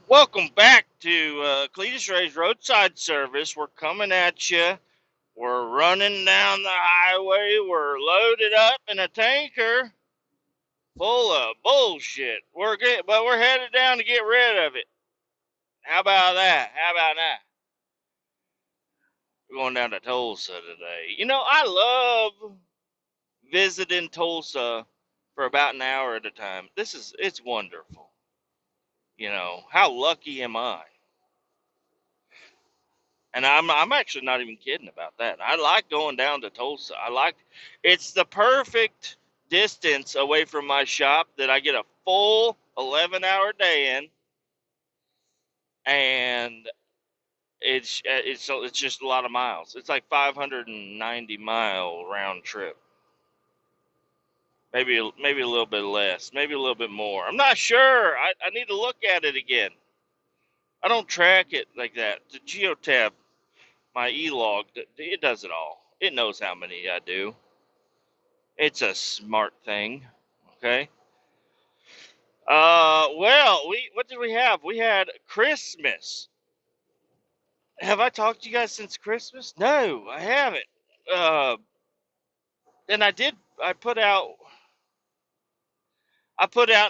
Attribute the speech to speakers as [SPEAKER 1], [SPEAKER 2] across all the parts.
[SPEAKER 1] Welcome back to Kletus Ray's Roadside Service. We're coming at you. We're running down the highway. We're loaded up in a tanker full of bullshit. But we're headed down to get rid of it. How about that? How about that? We're going down to Tulsa today. I love visiting Tulsa for about an hour at a time. It's wonderful. How lucky am I? And I'm actually not even kidding about that. I like going down to Tulsa. It's the perfect distance away from my shop that I get a full 11-hour day in, and it's just a lot of miles. It's like 590-mile round trip. Maybe a little bit less, maybe a little bit more. I'm not sure. I need to look at it again. I don't track it like that. The geotab, my e-log, it does it all. It knows how many I do. It's a smart thing. Okay. Well, what did we have? We had Christmas. Have I talked to you guys since Christmas? No, I haven't. Uh, and I did. I put out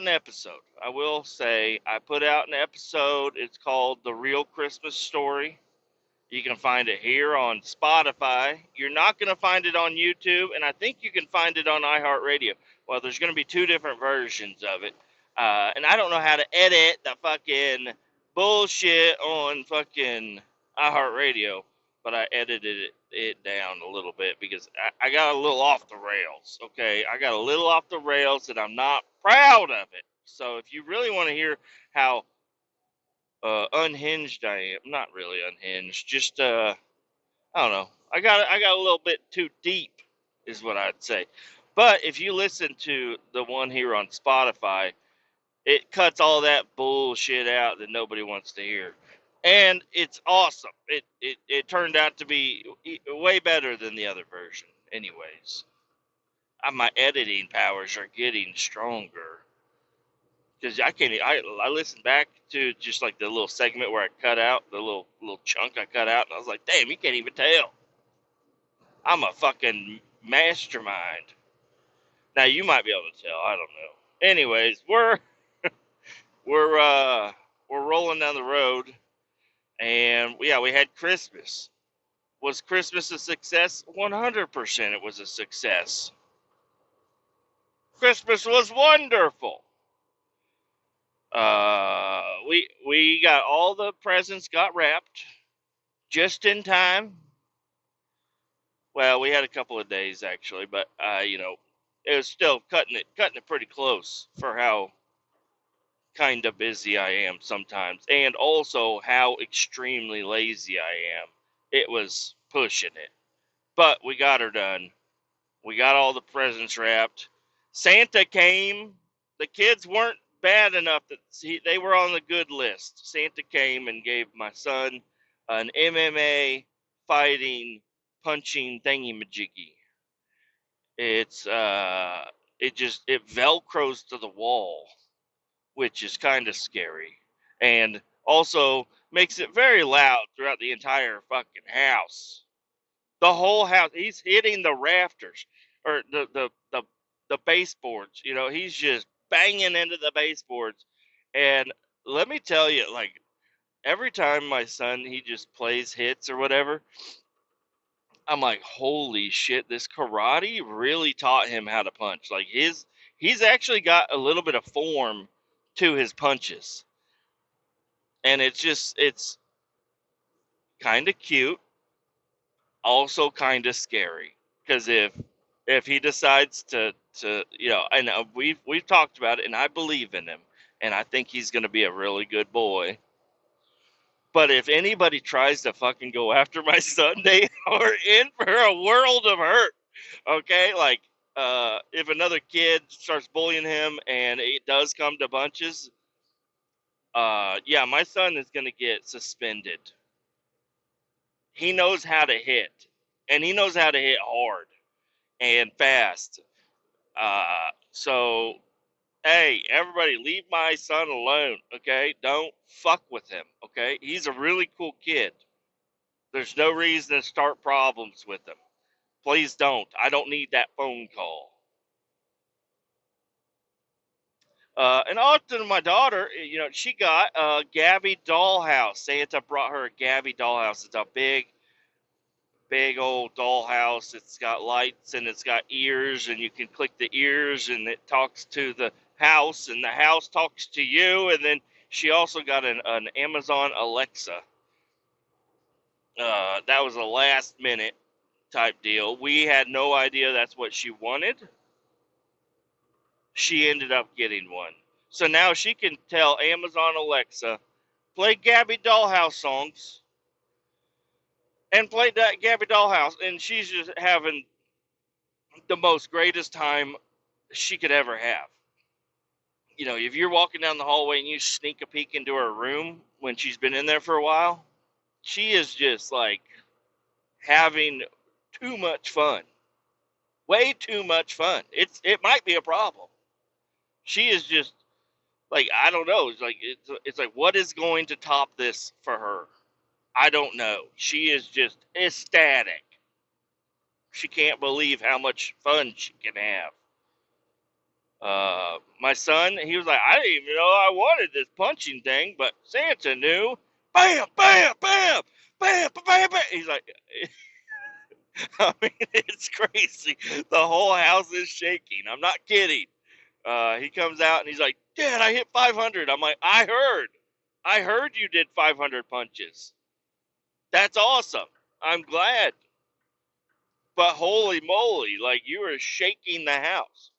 [SPEAKER 1] an episode. I will say I put out an episode. It's called The Real Christmas Story. You can find it here on Spotify. You're not going to find it on YouTube, and I think you can find it on iHeartRadio. Well, there's going to be two different versions of it. And I don't know how to edit the fucking bullshit on fucking iHeartRadio, but I edited it down a little bit because I got a little off the rails, okay? I got a little off the rails, and I'm not proud of it. So if you really want to hear how unhinged I am. Not really unhinged. Just I don't know. I got a little bit too deep, is what I'd say. But if you listen to the one here on Spotify, it cuts all that bullshit out that nobody wants to hear, and it's awesome. It turned out to be way better than the other version. Anyways, my editing powers are getting stronger. Because I can't. I listened back to just like the little segment where I cut out the little chunk I cut out, and I was like, "Damn, you can't even tell. I'm a fucking mastermind." Now you might be able to tell. I don't know. Anyways, we're we're rolling down the road, and yeah, we had Christmas. Was Christmas a success? 100%, it was a success. Christmas was wonderful. We got all the presents got wrapped just in time. Well, we had a couple of days actually, but it was still cutting it pretty close for how kind of busy I am sometimes, and also how extremely lazy I am. It was pushing it, but we got her done. We got all the presents wrapped. Santa came. The kids weren't bad enough that they were on the good list. Santa came and gave my son an MMA fighting punching thingy majiggy. It velcros to the wall, which is kind of scary, and also makes it very loud throughout the entire fucking house. The whole house. He's hitting the rafters or the baseboards. He's just banging into the baseboards. And let me tell you, like every time my son he just plays hits or whatever, I'm like, holy shit, this karate really taught him how to punch. Like he's actually got a little bit of form to his punches. And it's kind of cute, also kind of scary because if he decides to and we've talked about it, and I believe in him, and I think he's going to be a really good boy. But if anybody tries to fucking go after my son, they are in for a world of hurt. Okay, like if another kid starts bullying him and it does come to bunches, yeah, my son is going to get suspended. He knows how to hit, and he knows how to hit hard and fast. So Hey, everybody, leave my son alone, okay? Don't fuck with him, okay? He's a really cool kid. There's no reason to start problems with him. Please don't. I don't need that phone call. And often my daughter, she got a Gabby dollhouse. Santa brought her a Gabby dollhouse. It's a big, big old dollhouse. It's got lights and it's got ears, and you can click the ears, and it talks to the house, and the house talks to you. And then she also got an Amazon Alexa. That was a last minute type deal. We had no idea that's what she wanted. She ended up getting one. So now she can tell Amazon Alexa, play Gabby Dollhouse songs, and play that Gabby Dollhouse. And she's just having the most greatest time she could ever have. If you're walking down the hallway and you sneak a peek into her room when she's been in there for a while, she is just like having too much fun. Way too much fun. It might be a problem. She is just like, I don't know. It's like, what is going to top this for her? I don't know. She is just ecstatic. She can't believe how much fun she can have. My son, he was like, I didn't even know I wanted this punching thing, but Santa knew. Bam, bam, bam, bam, bam, bam. He's like, I mean, it's crazy. The whole house is shaking. I'm not kidding. He comes out and he's like, Dad, I hit 500. I'm like, I heard you did 500 punches. That's awesome. I'm glad. But holy moly, like you were shaking the house.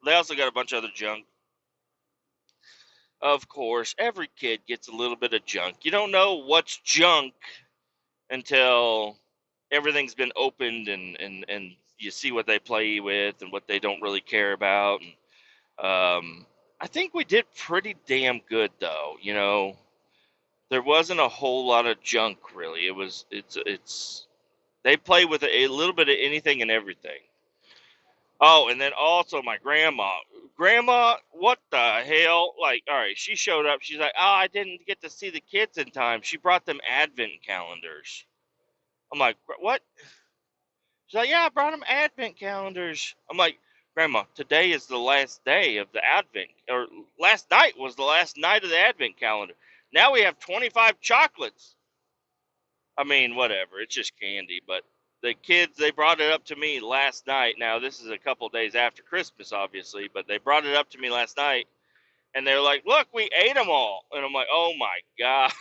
[SPEAKER 1] They also got a bunch of other junk. Of course, every kid gets a little bit of junk. You don't know what's junk until everything's been opened and you see what they play with and what they don't really care about. And I think we did pretty damn good though. There wasn't a whole lot of junk really. It's they play with a little bit of anything and everything. Oh, and then also my grandma. Grandma, what the hell? Like, all right, she showed up. She's like, oh, I didn't get to see the kids in time. She brought them advent calendars. I'm like, what? She's like, yeah, I brought them advent calendars. I'm like, Grandma, today is the last day of the advent, or last night was the last night of the advent calendar. Now we have 25 chocolates. I mean, whatever. It's just candy. But the kids, they brought it up to me last night. Now, this is a couple days after Christmas, obviously, but they brought it up to me last night. And they're like, look, we ate them all. And I'm like, oh my God.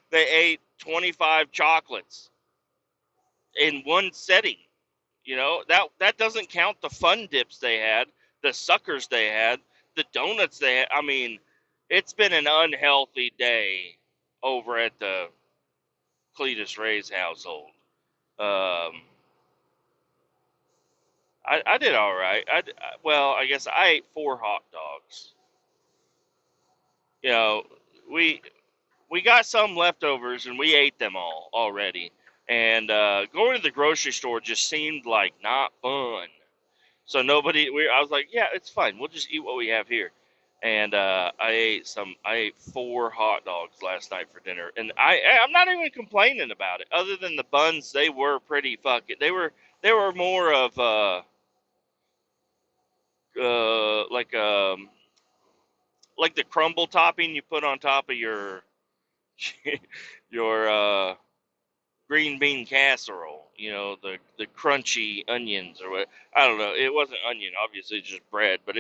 [SPEAKER 1] They ate 25 chocolates in one setting. That doesn't count the fun dips they had, the suckers they had, the donuts they had. I mean, it's been an unhealthy day over at the Cletus Ray's household. Um, I did all right. Well, I guess I ate 4 hot dogs. You know, we we got some leftovers and we ate them all already. And going to the grocery store just seemed like not fun. So I was like, yeah, it's fine. We'll just eat what we have here. And I ate 4 hot dogs last night for dinner, and I'm not even complaining about it. Other than the buns, they were pretty fucking. They were more of like like the crumble topping you put on top of your your green bean casserole. The crunchy onions or what. I don't know. It wasn't onion, obviously, it's just bread. But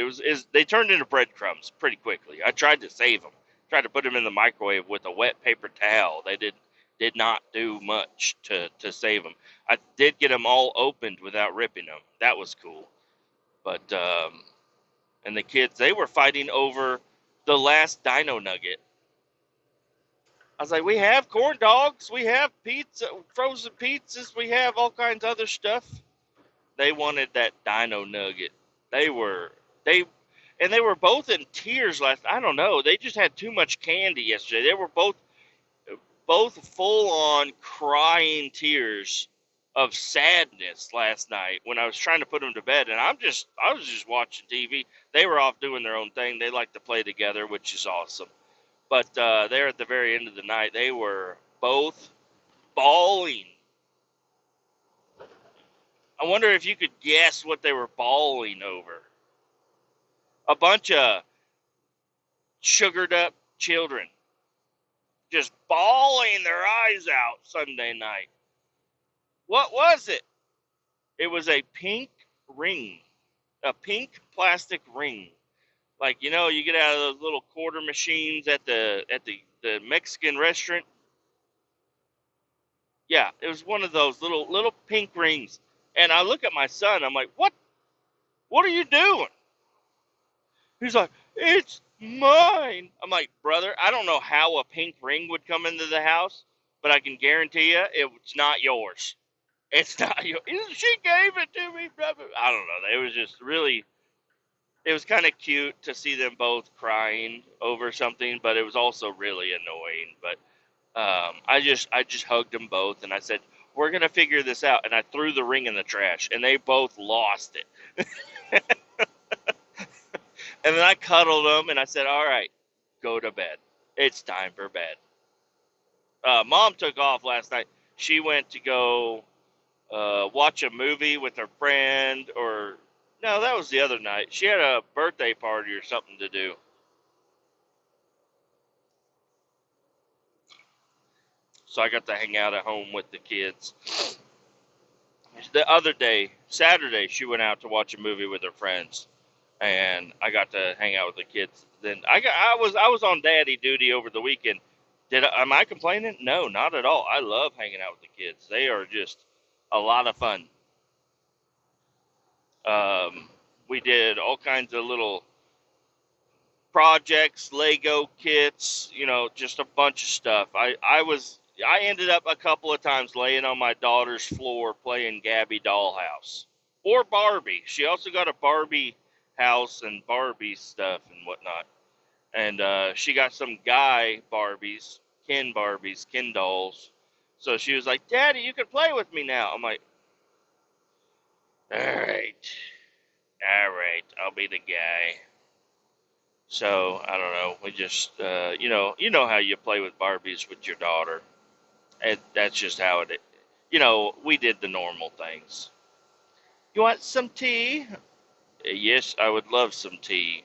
[SPEAKER 1] they turned into breadcrumbs pretty quickly. I tried to save them. Tried to put them in the microwave with a wet paper towel. They did not do much to save them. I did get them all opened without ripping them. That was cool. But and the kids, they were fighting over the last dino nugget. I was like, we have corn dogs, we have pizza, frozen pizzas, we have all kinds of other stuff. They wanted that dino nugget. They were they and they were both in tears last. I don't know. They just had too much candy yesterday. They were both full on crying tears of sadness last night when I was trying to put them to bed, and I was just watching TV. They were off doing their own thing. They like to play together, which is awesome. But there at the very end of the night, they were both bawling. I wonder if you could guess what they were bawling over. A bunch of sugared up children just bawling their eyes out Sunday night. What was it? It was a pink ring, a pink plastic ring. Like, you know, you get out of those little quarter machines at the Mexican restaurant. Yeah, it was one of those little pink rings. And I look at my son, I'm like, What are you doing? He's like, it's mine. I'm like, brother, I don't know how a pink ring would come into the house, but I can guarantee you it's not yours. It's not yours. She gave it to me, brother. I don't know. It was just really, it was kind of cute to see them both crying over something, but it was also really annoying. But I just hugged them both, and I said, we're going to figure this out. And I threw the ring in the trash, and they both lost it. And then I cuddled them, and I said, all right, go to bed. It's time for bed. Mom took off last night. She went to go watch a movie with her friend, or no, that was the other night. She had a birthday party or something to do. So I got to hang out at home with the kids. The other day, Saturday, she went out to watch a movie with her friends, and I got to hang out with the kids. Then I was on daddy duty over the weekend. Am I complaining? No, not at all. I love hanging out with the kids. They are just a lot of fun. We did all kinds of little projects, Lego kits, you know, just a bunch of stuff. I ended up a couple of times laying on my daughter's floor playing Gabby Dollhouse or Barbie. She also got a Barbie house and Barbie stuff and whatnot. And she got some guy Barbies, Ken dolls. So she was like, Daddy, you can play with me now. I'm like, all right, I'll be the guy. So I don't know. We just, you know how you play with Barbies with your daughter. And that's just how it is. You know, we did the normal things. You want some tea? Yes, I would love some tea.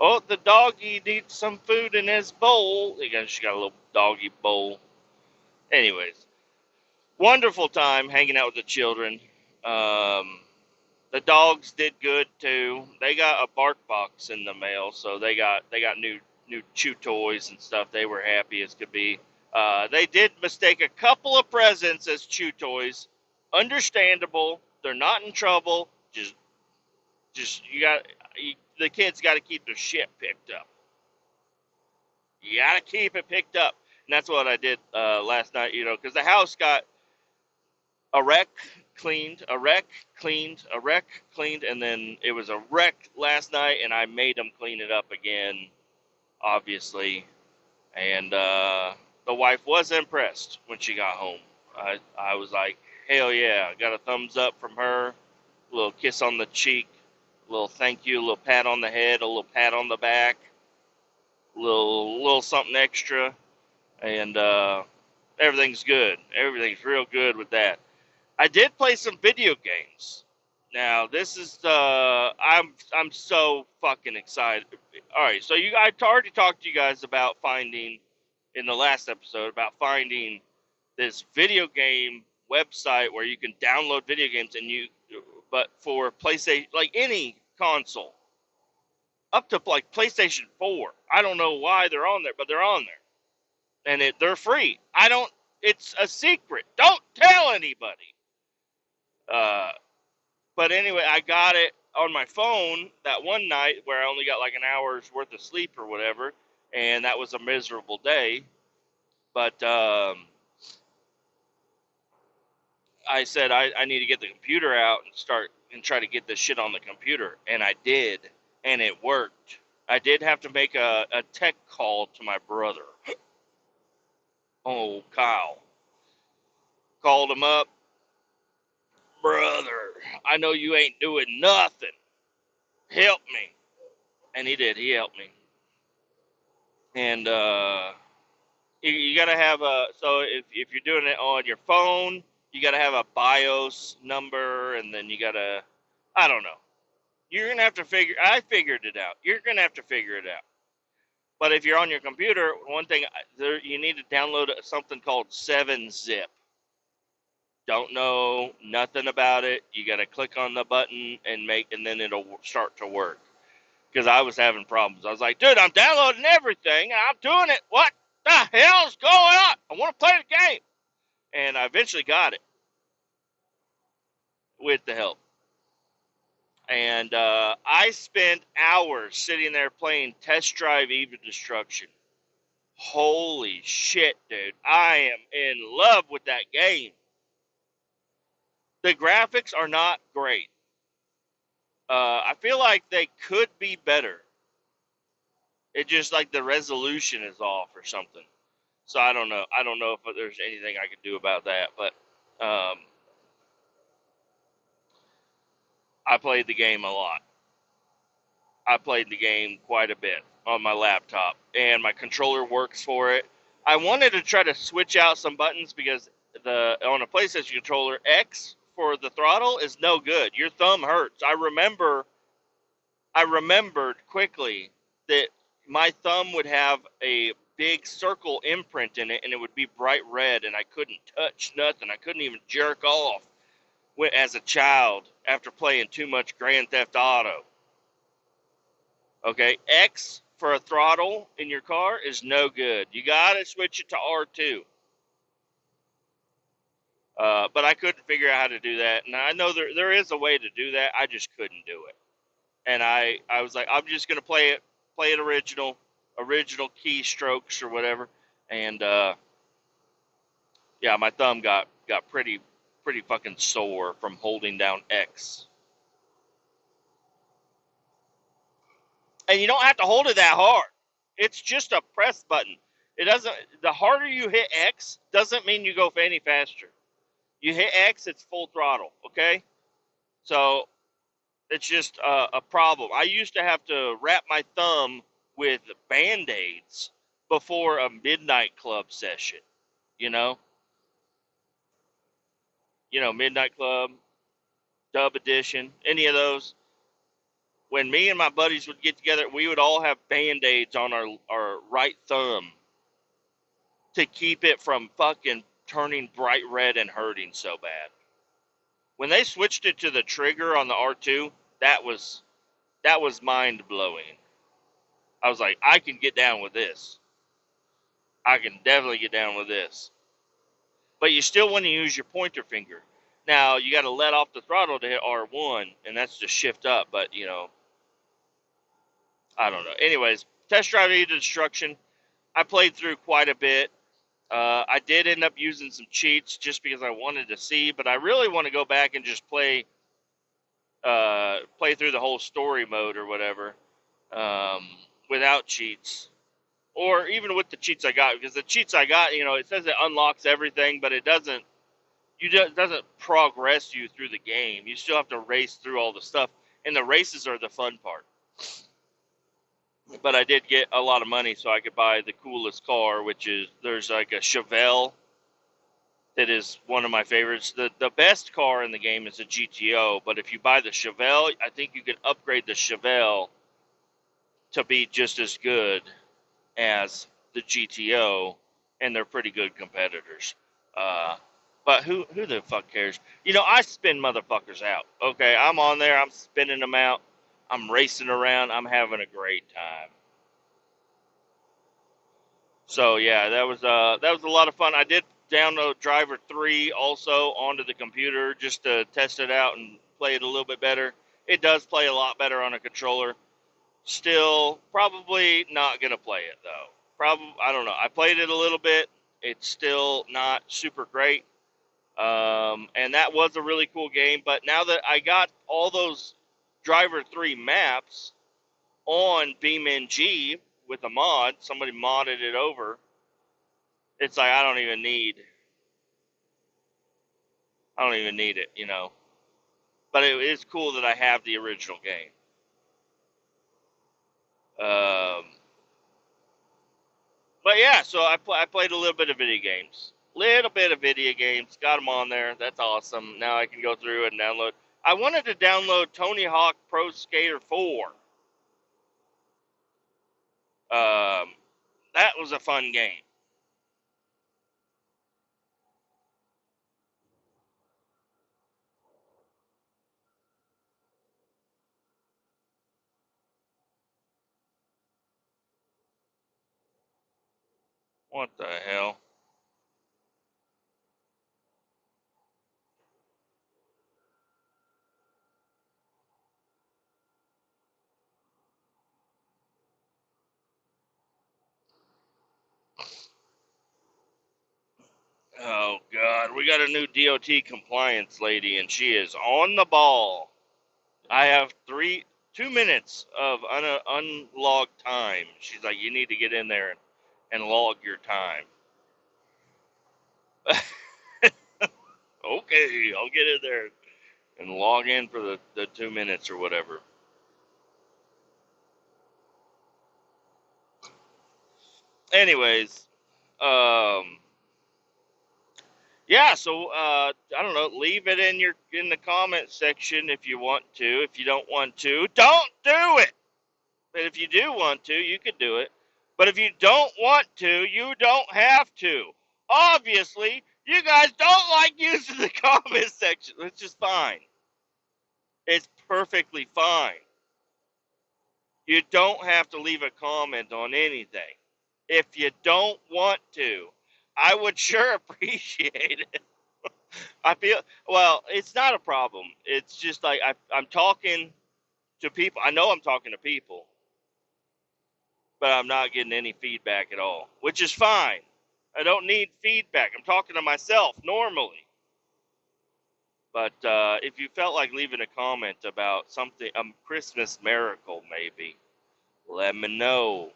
[SPEAKER 1] Oh, the doggy needs some food in his bowl. She got a little doggy bowl. Anyways, wonderful time hanging out with the children. The dogs did good too. They got a bark box in the mail, so they got new chew toys and stuff. They were happy as could be. They did mistake a couple of presents as chew toys. Understandable. They're not in trouble. The kids got to keep their shit picked up. You got to keep it picked up, and that's what I did last night. You know, because the house got a wreck, cleaned, a wreck, cleaned, a wreck, cleaned, and then it was a wreck last night, and I made them clean it up again, obviously. And the wife was impressed when she got home. I was like, hell yeah, got a thumbs up from her, a little kiss on the cheek, a little thank you, a little pat on the head, a little pat on the back, a little something extra, and everything's good. Everything's real good with that. I did play some video games. Now this is I'm so fucking excited. All right, so I already talked to you guys about finding in the last episode about finding this video game website where you can download video games but for PlayStation, like any console, up to like PlayStation 4. I don't know why they're on there, but they're on there, and they're free. It's a secret. Don't tell anybody. Uh, but anyway, I got it on my phone that one night where I only got like an hour's worth of sleep or whatever, and that was a miserable day. But I said I need to get the computer out and start and try to get this shit on the computer, and I did, and it worked. I did have to make a tech call to my brother. Oh, Kyle. Called him up, brother, I know you ain't doing nothing. Help me. And he did. He helped me. And you got to have a, so if you're doing it on your phone, you got to have a BIOS number, and then you got to, I don't know. You're going to have to I figured it out. You're going to have to figure it out. But if you're on your computer, one thing, you need to download something called 7-Zip. Don't know nothing about it. You got to click on the button and then it'll start to work. Because I was having problems. I was like, dude, I'm downloading everything and I'm doing it. What the hell's going on? I want to play the game. And I eventually got it with the help. And I spent hours sitting there playing Test Drive Eve of Destruction. Holy shit, dude. I am in love with that game. The graphics are not great. I feel like they could be better. It just like the resolution is off or something. So I don't know. I don't know if there's anything I can do about that. But I played the game a lot. I played the game quite a bit on my laptop, and my controller works for it. I wanted to try to switch out some buttons because on a PlayStation controller, X for the throttle is no good. Your thumb hurts. I remembered quickly that my thumb would have a big circle imprint in it, and it would be bright red, and I couldn't touch nothing. I couldn't even jerk off as a child after playing too much Grand Theft Auto. Okay, X for a throttle in your car is no good. You gotta switch it to R2. But I couldn't figure out how to do that, and I know there is a way to do that. I just couldn't do it, and I was like, I'm just gonna play it original keystrokes or whatever, and yeah, my thumb got pretty fucking sore from holding down X. And you don't have to hold it that hard. It's just a press button. It doesn't. The harder you hit X doesn't mean you go any faster. You hit X, it's full throttle. Okay, so it's just a problem. I used to have to wrap my thumb with Band-Aids before a midnight club session. You know, Midnight Club, Dub Edition, any of those. When me and my buddies would get together, we would all have Band-Aids on our right thumb to keep it from fucking turning bright red and hurting so bad. When they switched it to the trigger on the R2, that was mind blowing. I was like, I can get down with this. I can definitely get down with this. But you still want to use your pointer finger. Now you got to let off the throttle to hit R1, and that's to shift up. But I don't know. Anyways, Test Drive Eve of Destruction. I played through quite a bit. I did end up using some cheats just because I wanted to see, but I really want to go back and just play through the whole story mode or whatever without cheats, or even with the cheats I got, because the cheats I got, it says it unlocks everything, but it doesn't. It doesn't progress you through the game. You still have to race through all the stuff, and the races are the fun part. But I did get a lot of money so I could buy the coolest car, there's like a Chevelle that is one of my favorites. The best car in the game is a GTO, but if you buy the Chevelle, I think you can upgrade the Chevelle to be just as good as the GTO, and they're pretty good competitors. But who the fuck cares? I spin motherfuckers out. Okay, I'm on there, I'm spinning them out. I'm racing around. I'm having a great time. So yeah, that was a lot of fun. I did download Driver 3 also onto the computer just to test it out and play it a little bit better. It does play a lot better on a controller. Still, probably not gonna play it though. I don't know. I played it a little bit. It's still not super great. And that was a really cool game. But now that I got all those Driver 3 maps on BeamNG with a mod, somebody modded it over. It's like I don't even need it, But it is cool that I have the original game. Um, but yeah, so I played a little bit of video games. Little bit of video games. Got them on there. That's awesome. Now I can go through and download. I wanted to download Tony Hawk Pro Skater 4. That was a fun game. What the hell? Oh God, we got a new DOT compliance lady, and she is on the ball. I have 2 minutes of unlogged time. She's like, you need to get in there and log your time. Okay, I'll get in there and log in for the 2 minutes or whatever. Anyways, um, yeah. So I don't know. Leave it in the comment section if you want to. If you don't want to, don't do it. But if you do want to, you could do it. But if you don't want to, you don't have to. Obviously, you guys don't like using the comment section, which is fine. It's perfectly fine. You don't have to leave a comment on anything. If you don't want to, I would sure appreciate it. I feel, well, it's not a problem. It's just like I'm talking to people. I know I'm talking to people, but I'm not getting any feedback at all, which is fine. I don't need feedback. I'm talking to myself normally. But if you felt like leaving a comment about something, a Christmas miracle maybe, let me know.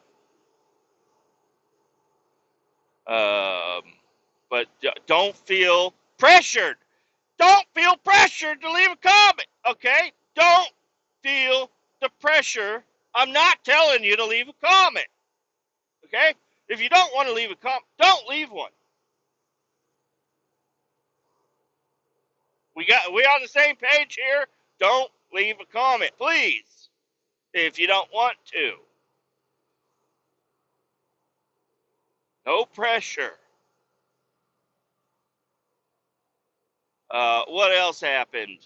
[SPEAKER 1] Um, but don't feel pressured. Don't feel pressured to leave a comment, okay? Don't feel the pressure. I'm not telling you to leave a comment, okay? If you don't want to leave a comment, don't leave one. We on the same page here. Don't leave a comment, please, if you don't want to. No pressure. What else happened?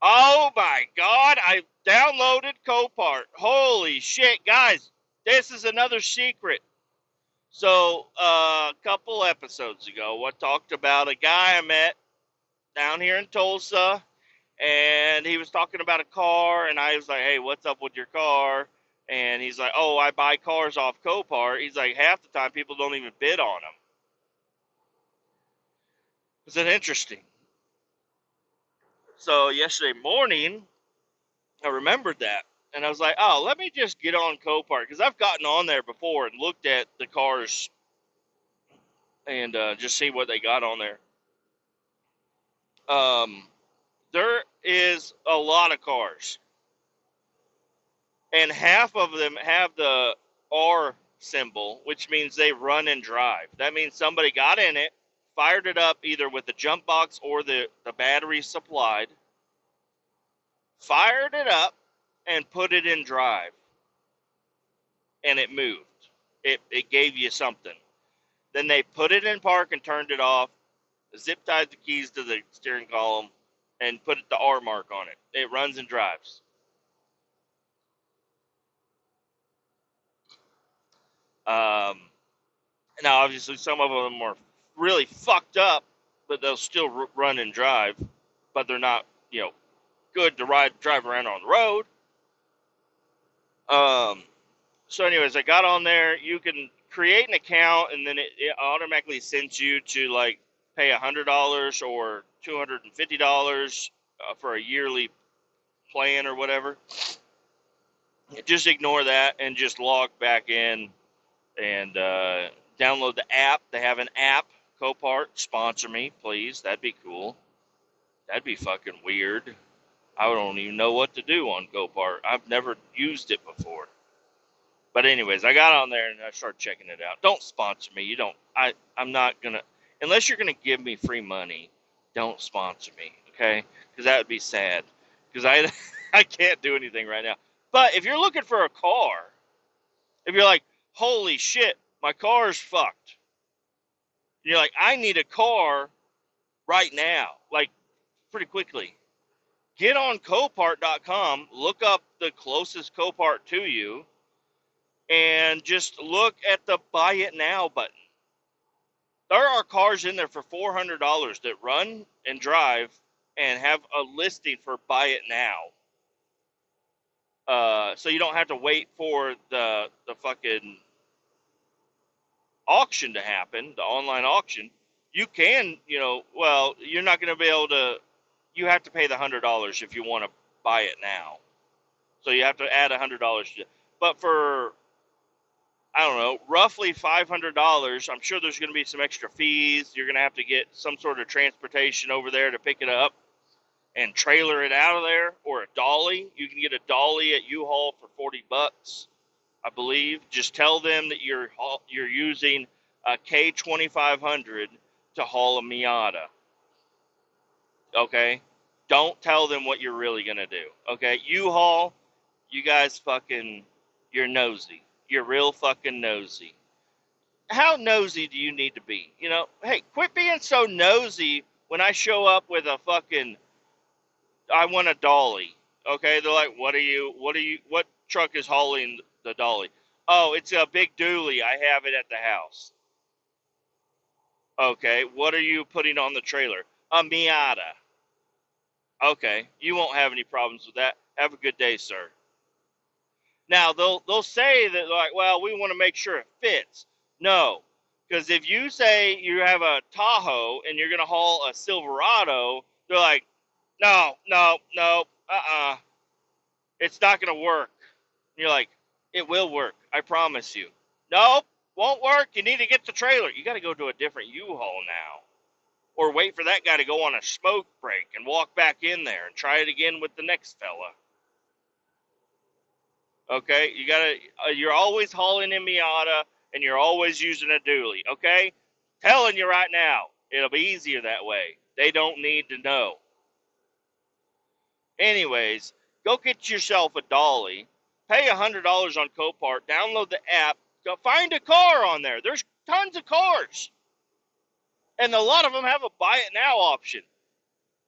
[SPEAKER 1] Oh my God! I downloaded Copart. Holy shit, guys! This is another secret. So, a couple episodes ago, I talked about a guy I met down here in Tulsa, and he was talking about a car, and I was like, hey, what's up with your car? And he's like, oh, I buy cars off Copart. He's like, half the time people don't even bid on them. Is it interesting? So yesterday morning, I remembered that. And I was like, oh, let me just get on Copart. Because I've gotten on there before and looked at the cars and just see what they got on there. There is a lot of cars. And half of them have the R symbol, which means they run and drive. That means somebody got in it, fired it up either with the jump box or the battery supplied, fired it up, and put it in drive. And it moved. It gave you something. Then they put it in park and turned it off, zip tied the keys to the steering column, and put the R mark on it. It runs and drives. Um, Now, obviously, some of them are really fucked up, but they'll still run and drive. But they're not, good to drive around on the road. So, anyways, I got on there. You can create an account, and then it automatically sends you to like pay $100 or $250 for a yearly plan or whatever. Just ignore that and just log back in and download the app. They have an app. Copart, sponsor me, please. That'd be cool. That'd be fucking weird. I don't even know what to do on Copart. I've never used it before. But anyways, I got on there and I started checking it out. Don't sponsor me. You don't. I'm not gonna, unless you're gonna give me free money. Don't sponsor me, okay? Because that would be sad. Because I I can't do anything right now. But if you're looking for a car, if you're like, holy shit, my car's fucked. You're like, I need a car right now, like pretty quickly. Get on Copart.com, look up the closest Copart to you, and just look at the Buy It Now button. There are cars in there for $400 that run and drive and have a listing for Buy It Now. So you don't have to wait for the fucking auction to happen, the online auction. You can, well, you're not going to be able to. You have to pay the $100 if you want to buy it now. So you have to add $100. But for, I don't know, roughly $500, I'm sure there's going to be some extra fees. You're going to have to get some sort of transportation over there to pick it up and trailer it out of there, or a dolly. You can get a dolly at U-Haul for $40, I believe. Just tell them that you're using a K2500 to haul a Miata. Okay? Don't tell them what you're really going to do. Okay? U-Haul, you guys you're nosy. You're real fucking nosy. How nosy do you need to be? Hey, quit being so nosy when I show up with a fucking, I want a dolly. Okay? They're like, what truck is hauling the dolly? Oh, it's a big dually. I have it at the house. Okay, what are you putting on the trailer? A Miata. Okay, you won't have any problems with that. Have a good day, sir. Now they'll say that, like, well, we want to make sure it fits. No, because if you say you have a Tahoe and you're gonna haul a Silverado, they're like, no, no, no, it's not gonna work. And you're like, it will work. I promise you. Nope, won't work. You need to get the trailer. You got to go to a different U-Haul now. Or wait for that guy to go on a smoke break and walk back in there and try it again with the next fella. Okay, you're always hauling in Miata and you're always using a dually. Okay, telling you right now, it'll be easier that way. They don't need to know. Anyways, go get yourself a dolly, pay $100 on Copart, download the app, go find a car on there. There's tons of cars, and a lot of them have a buy it now option.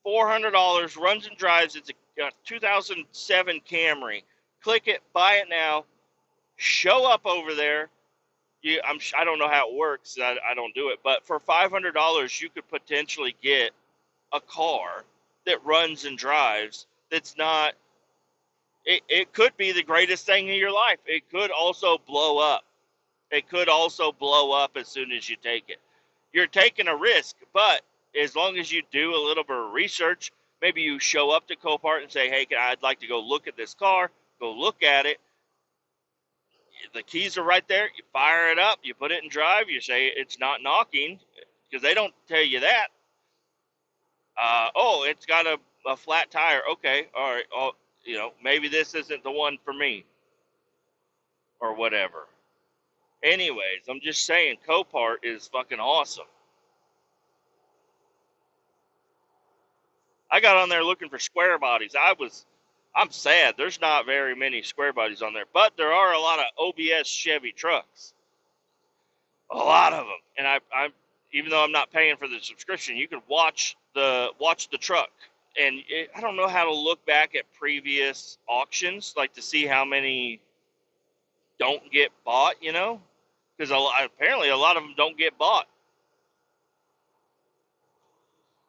[SPEAKER 1] $400, runs and drives. It's a 2007 Camry. Click it, buy it now. Show up over there. I don't know how it works. I don't do it, but for $500, you could potentially get a car that runs and drives. That's not. It could be the greatest thing in your life. It could also blow up. It could also blow up as soon as you take it. You're taking a risk, but as long as you do a little bit of research, maybe you show up to Copart and say, hey, I'd like to go look at this car. Go look at it. The keys are right there. You fire it up. You put it in drive. You say it's not knocking, because they don't tell you that. It's got a flat tire. Okay, all right. Oh, maybe this isn't the one for me, or whatever. Anyways, I'm just saying, Copart is fucking awesome. I got on there looking for square bodies. I'm sad. There's not very many square bodies on there, but there are a lot of OBS Chevy trucks. A lot of them. And I'm even though I'm not paying for the subscription, you can watch the truck. And I don't know how to look back at previous auctions, like to see how many don't get bought, because apparently a lot of them don't get bought.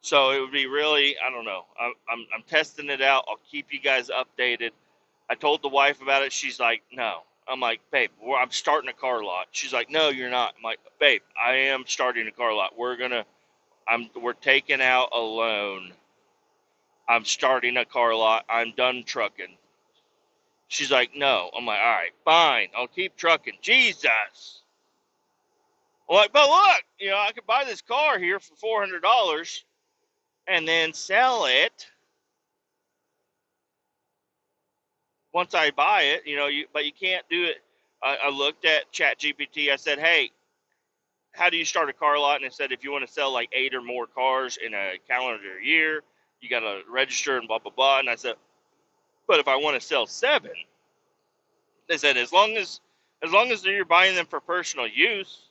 [SPEAKER 1] So it would be really, I don't know. I'm testing it out. I'll keep you guys updated. I told the wife about it. She's like, no. I'm like, babe, I'm starting a car lot. She's like, no, you're not. I'm like, babe, I am starting a car lot. We're taking out a loan. I'm starting a car lot. I'm done trucking. She's like, no. I'm like, all right, fine. I'll keep trucking. Jesus. I'm like, but look, I could buy this car here for $400 and then sell it once I buy it, but you can't do it. I looked at ChatGPT. I said, hey, how do you start a car lot? And it said, if you want to sell like 8 or more cars in a calendar year, you got to register and blah, blah, blah. And I said, but if I want to sell 7, they said, as long as you're buying them for personal use,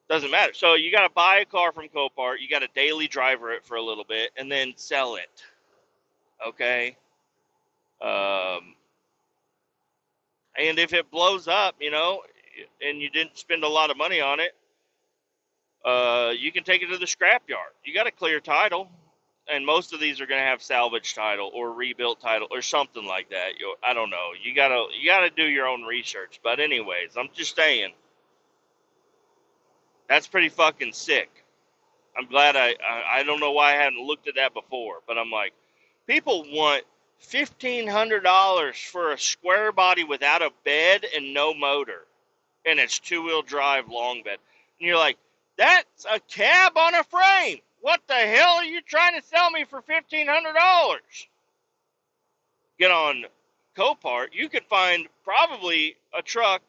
[SPEAKER 1] doesn't matter. So you got to buy a car from Copart. You got to daily driver it for a little bit and then sell it. Okay. Um, and if it blows up, and you didn't spend a lot of money on it, you can take it to the scrapyard. You got a clear title, and most of these are going to have salvage title or rebuilt title or something like that. I don't know. You gotta do your own research. But anyways, I'm just saying that's pretty fucking sick. I'm glad I don't know why I hadn't looked at that before, but I'm like, people want $1,500 for a square body without a bed and no motor, and it's 2-wheel drive long bed, and you're like, that's a cab on a frame. What the hell are you trying to sell me for $1,500? Get on Copart, you could find probably a truck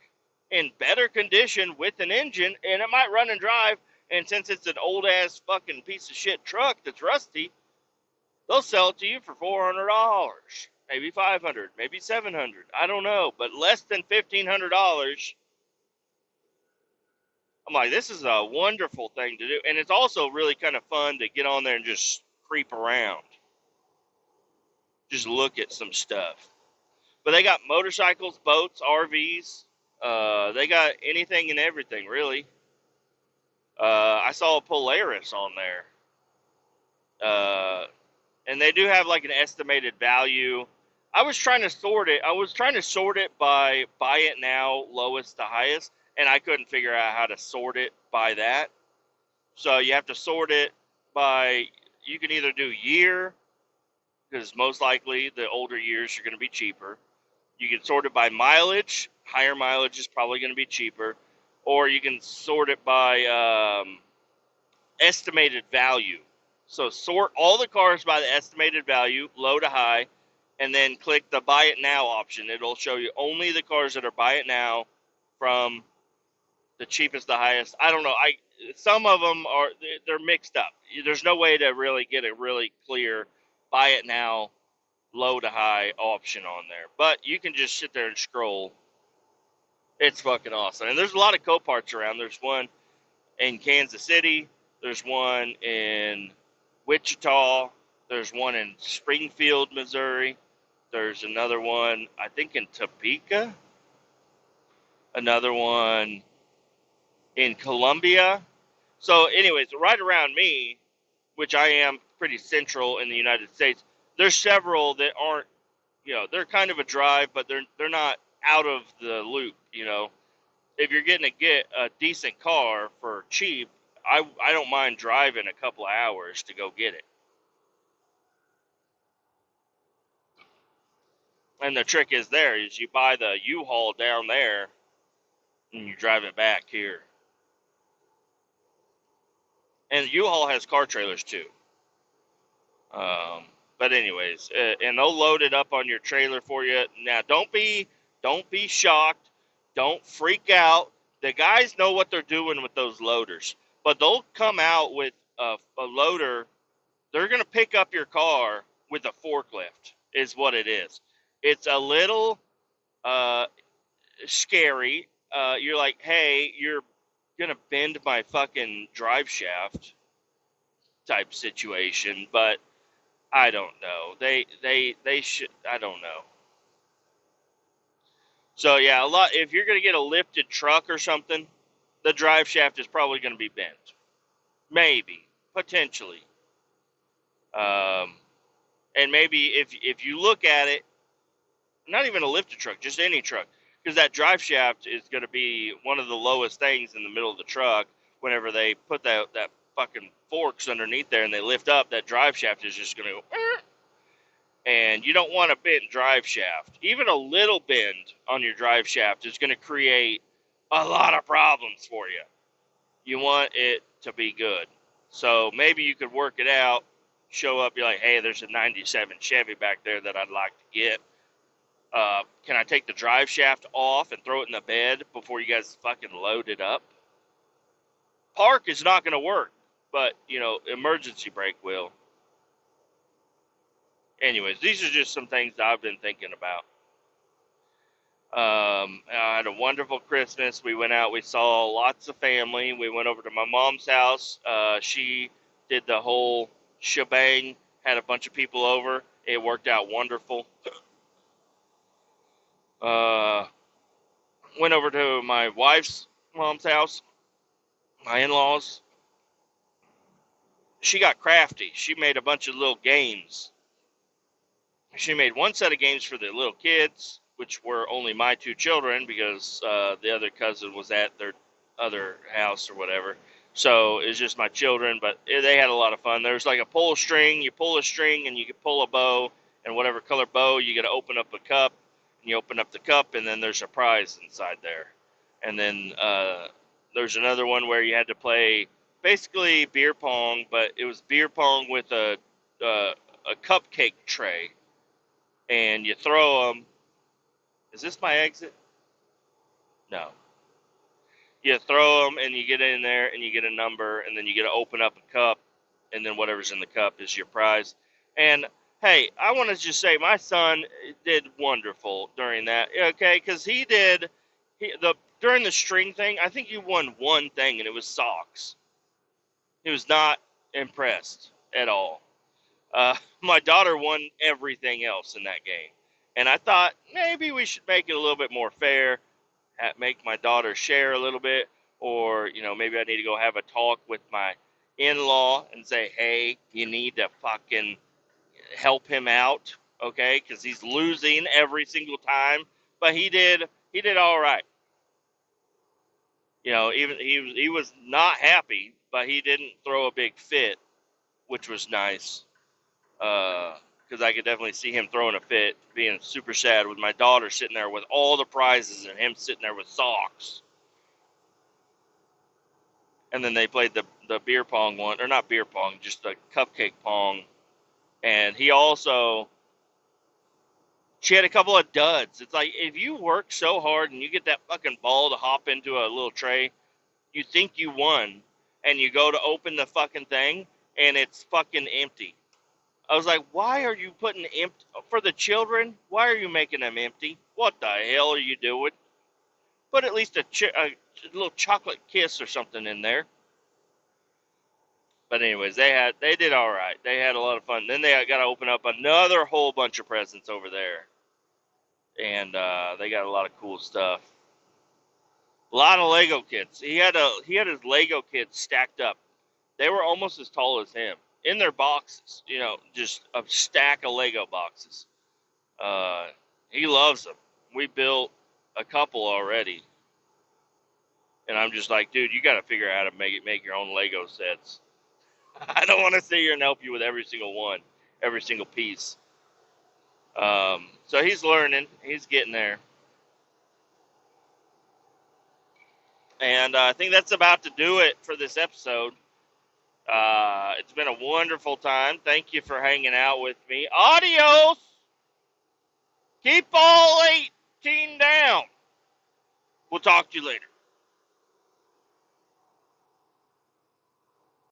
[SPEAKER 1] in better condition with an engine, and it might run and drive. And since it's an old ass fucking piece of shit truck that's rusty, they'll sell it to you for $400, maybe $500, maybe $700. I don't know, but less than $1,500. I'm like, this is a wonderful thing to do, and it's also really kind of fun to get on there and just creep around, just look at some stuff. But they got motorcycles, boats, RVs. They got anything and everything, really. I saw a Polaris on there. And they do have like an estimated value. I was trying to sort it. I was trying to sort it by buy it now, lowest to highest, and I couldn't figure out how to sort it by that. So you have to sort it by, you can either do year, because most likely the older years are going to be cheaper. You can sort it by mileage. Higher mileage is probably going to be cheaper. Or you can sort it by estimated value. So sort all the cars by the estimated value, low to high, and then click the buy it now option. It'll show you only the cars that are buy it now from the cheapest to highest. I don't know. Some of them they're mixed up. There's no way to really get a really clear buy it now, low to high option on there. But you can just sit there and scroll. It's fucking awesome. And there's a lot of Coparts around. There's one in Kansas City. There's one in Wichita. There's one in Springfield, Missouri. There's another one, I think, in Topeka. Another one in Columbia. So anyways, right around me, which I am pretty central in the United States, there's several that aren't, they're kind of a drive, but they're not out of the loop. If you're getting a decent car for cheap, I don't mind driving a couple of hours to go get it. And the trick is you buy the U-Haul down there and you drive it back here. And U-Haul has car trailers too. But anyways, and they'll load it up on your trailer for you. Now, don't be shocked. Don't freak out. The guys know what they're doing with those loaders. But they'll come out with a loader. They're going to pick up your car with a forklift is what it is. It's a little scary. You're like, hey, you're going to bend my fucking drive shaft type situation. But I don't know. They should. I don't know. So yeah, if you're going to get a lifted truck or something, the drive shaft is probably going to be bent. Maybe, potentially. And maybe if you look at it, not even a lifted truck, just any truck, because that drive shaft is going to be one of the lowest things in the middle of the truck. Whenever they put that fucking forks underneath there and they lift up, that drive shaft is just going to go. And you don't want a bent drive shaft. Even a little bend on your drive shaft is going to create a lot of problems for you. You want it to be good. So maybe you could work it out show up, be like, hey, there's a 97 Chevy back there that I'd like to get. Can I take the drive shaft off and throw it in the bed before you guys fucking load it up? Park is not going to work, but, emergency brake will. Anyways, these are just some things that I've been thinking about. I had a wonderful Christmas. We went out. We saw lots of family. We went over to my mom's house. She did the whole shebang, had a bunch of people over. It worked out wonderful. Went over to my wife's mom's house, my in-laws. She got crafty. She made a bunch of little games. She made one set of games for the little kids, which were only my two children because the other cousin was at their other house or whatever. So it was just my children, but they had a lot of fun. There's like a pull string. You pull a string and you can pull a bow, and whatever color bow, you got to open up a cup. And you open up the cup, and then there's a prize inside there. And then there's another one where you had to play basically beer pong, but it was beer pong with a cupcake tray. And you throw them. Is this my exit? No. You throw them, and you get in there, and you get a number, and then you get to open up a cup, and then whatever's in the cup is your prize. And, hey, I want to just say my son did wonderful during that, okay? Because during the string thing, I think he won one thing, and it was socks. He was not impressed at all. My daughter won everything else in that game. And I thought maybe we should make it a little bit more fair, make my daughter share a little bit, or, maybe I need to go have a talk with my in-law and say, hey, you need to fucking help him out, okay? Because he's losing every single time. But he did all right. Even he was not happy, but he didn't throw a big fit, which was nice. Because I could definitely see him throwing a fit, being super sad with my daughter sitting there with all the prizes and him sitting there with socks. And then they played the beer pong one, or not beer pong, just the cupcake pong. And she had a couple of duds. It's like, if you work so hard and you get that fucking ball to hop into a little tray, you think you won, and you go to open the fucking thing, and it's fucking empty. I was like, why are you putting empty for the children? Why are you making them empty? What the hell are you doing? Put at least a little chocolate kiss or something in there. But anyways, they did all right. They had a lot of fun. Then they got to open up another whole bunch of presents over there, and they got a lot of cool stuff. A lot of Lego kits. He had his Lego kits stacked up. They were almost as tall as him. In their boxes, just a stack of Lego boxes. He loves them. We built a couple already. And I'm just like, dude, you got to figure out how to make your own Lego sets. I don't want to sit here and help you with every single one, every single piece. So he's learning. He's getting there. And I think that's about to do it for this episode. It's been a wonderful time. Thank you for hanging out with me. Adios! Keep all 18 down. We'll talk to you later.